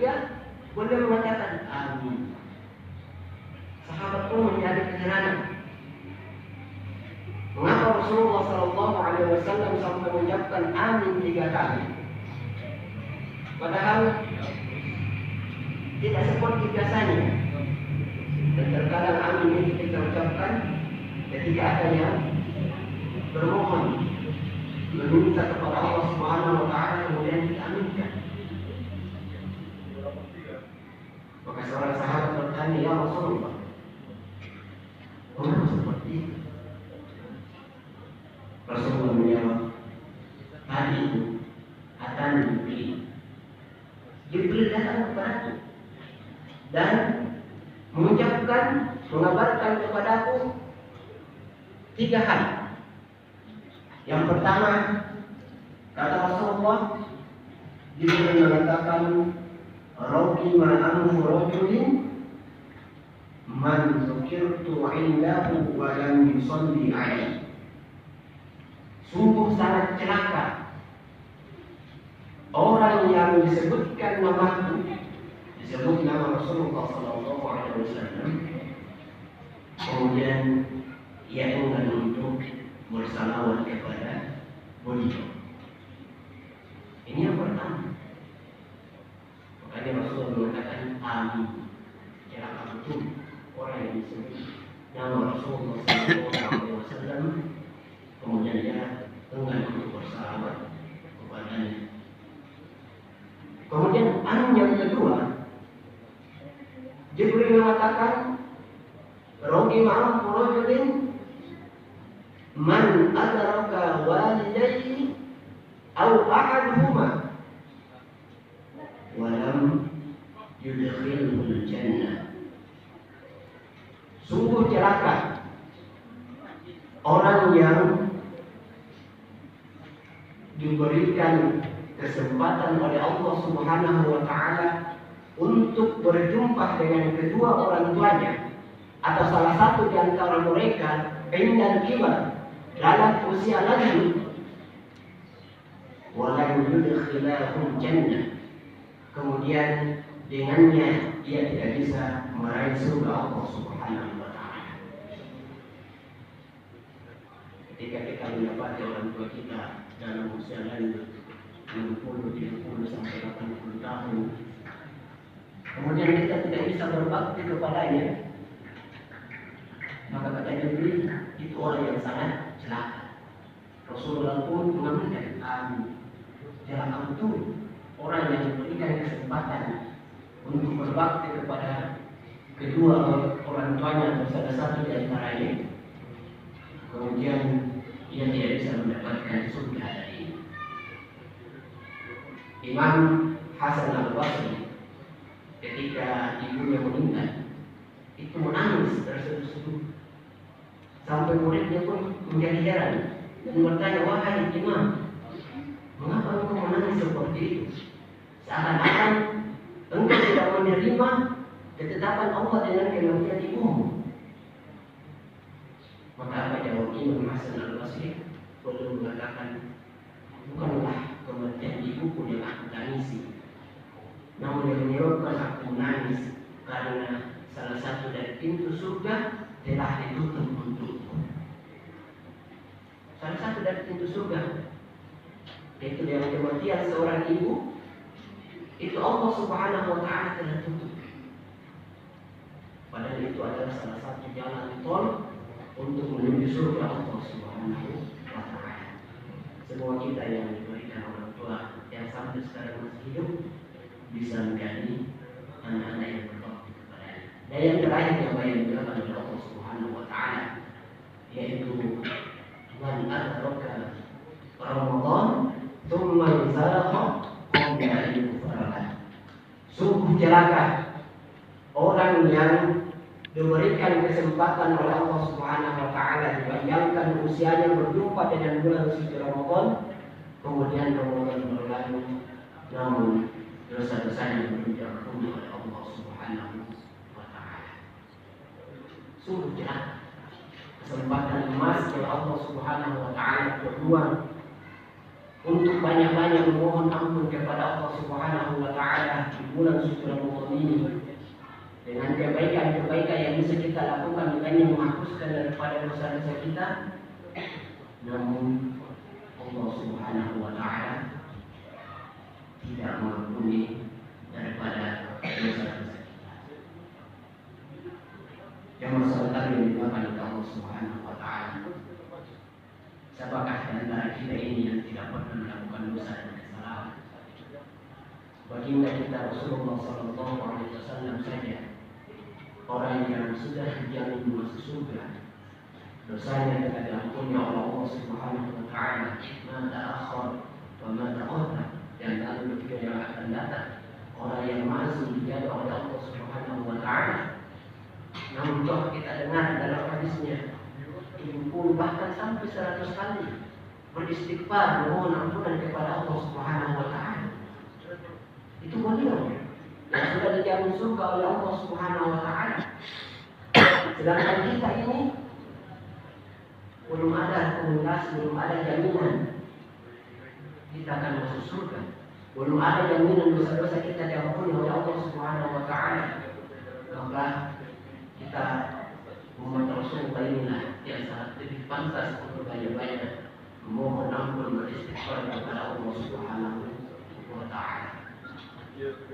ketiga, beliau mengatakan amin. Sahabat pun menjadi keheranan. Mengapa Rasulullah SAW sampai mengucapkan amin 3 kali? Padahal tidak seperti biasanya. Dan terkadang amin ini kita ucapkan ketika ada yang bermohon, meminta kepada Allah Subhanahu wa Ta'ala, kemudian kita aminkan. Maka seorang sahabat bertanya, ya Rasulullah, mengapa seperti itu? Rasulullah menjawab, tadi itu atani Jibril datang kepadaku dan mengucapkan, mengabarkan kepadaku 3 hal. Yang pertama, kata Rasulullah, Jibril mengatakan, Raqima anhu rajulin man dzukirtu 'indahu wa lam yusalli 'alaihi. Sungguh sangat celaka orang yang disebutkan namaku, disebut nama Rasulullah SAW, kemudian ia enggan untuk bersalawat kepada beliau. Ini yang pertama. Makanya Rasulullah mengatakan amin. Celaka betul orang yang disebut nama Rasulullah SAW, kemudian dia enggan untuk bersalawat kepadanya. Kemudian yang kedua, Jibril mengatakan, Raqima anhu rajulin man adraka walidayhi aw ahaduhuma wa lam yudkhilhul jannah. Sungguh celaka orang yang diberikan kesempatan oleh Allah Subhanahu wa Ta'ala untuk berjumpa dengan kedua orang tuanya atau salah satu di antara mereka indal kibar, dalam usia lanjut, walam yudkhilahum jannah, kemudian dengannya ia tidak bisa meraih surga Allah Subhanahu wa Ta'ala. Ketika kita mendapati orang tua kita dalam usia lanjut 60, 70 sampai 80 tahun, kemudian kita tidak bisa berbakti kepadanya, maka kata Jibril, itu orang yang sangat celaka. Rasulullah pun mengaminkan amin. Celaka betul orang yang diberikan kesempatan untuk berbakti kepada kedua orang tuanya atau salah satu di antaranya, kemudian ia tidak bisa mendapatkan surga dari ini. Imam Hasan Al-Basri ketika ibunya meninggal itu menangis terseduh-seduh, sampai muridnya pun menjadi heran dan bertanya, wahai Imam, mengapa engkau menangis seperti itu? Seakan-akan engkau tidak menerima ketetapan Allah dengan kematian ibumu. Maka apa jawab Imam Hasan Al-Basri? Beliau mengatakan, bukanlah kematian ibuku yang aku tangisi, namun yang menyebabkan aku menangis karena salah satu dari pintu surga telah ditutup untukku. Salah satu dari pintu surga, yaitu dengan kematian seorang ibu, itu Allah Subhanahu wa Ta'ala telah tutup. Padahal itu adalah salah satu jalan tol untuk menuju surga Allah Subhanahu wa Ta'ala. Semua kita yang diberikan orang tua yang sampai sekarang masih hidup bisa menjadi anak-anak yang berbakti kepadanya. Dan yang terakhir yang baik dilakukan oleh Allah Subhanahu wa Ta'ala, yaitu man adraka Ramadan thumma insalaha qabla an yufarrah. Sungguh celaka orang yang diberikan kesempatan oleh Allah Subhanahu wa Ta'ala, dipanjangkan usianya berjumpa dengan bulan suci Ramadan, kemudian Ramadan berlalu namun dosa-dosanya belum diampuni oleh Allah Subhanahu wa Ta'ala. Sungguh celaka kesempatan emas yang Allah Subhanahu wa Ta'ala berbuat untuk banyak-banyak memohon ampun kepada Allah Subhanahu wa Ta'ala, bulan suci Ramadan ini dengan kebaikan-kebaikan yang bisa kita lakukan dengan menghapuskan daripada dosa-dosa kita, namun Allah Subhanahu wa Ta'ala tidak mengampuni daripada dosa-dosa kita. Yang masalah yang dimakan oleh Allah Subhanahu wa Ta'ala. Siapakah di antara kita ini yang tidak pernah melakukan dosa dan kesalahan? Baginda kita Rasulullah Sallallahu Alaihi Wasallam saja, orang yang sudah dijamin masuk surga, dosanya tidak diampuni oleh Allah Subhanahu wa Ta'ala. Mata akhir wa mata qaddam, dan lalu ketika yang akan datang, orang yang masih dijaga oleh Allah Subhanahu wa Ta'ala. Namun kalau kita dengar dalam hadisnya 70 bahkan sampai 100 kali beristighfar mohon ampunan kepada Allah Subhanahu wa Ta'ala. Itu beliau yang sudah dijamin surga oleh Allah Subhanahu wa Ta'ala. Sedangkan kita ini belum ada komunikasi, belum ada jaminan kita akan masuk surga. Belum ada jaminan dosa-dosa kita diampuni oleh Allah Subhanahu wa Ta'ala. Maka kita umat Rasulullah inilah yang sangat lebih pantas untuk banyak-banyak memohon ampun beristighfar kepada Allah Subhanahu wa Ta'ala.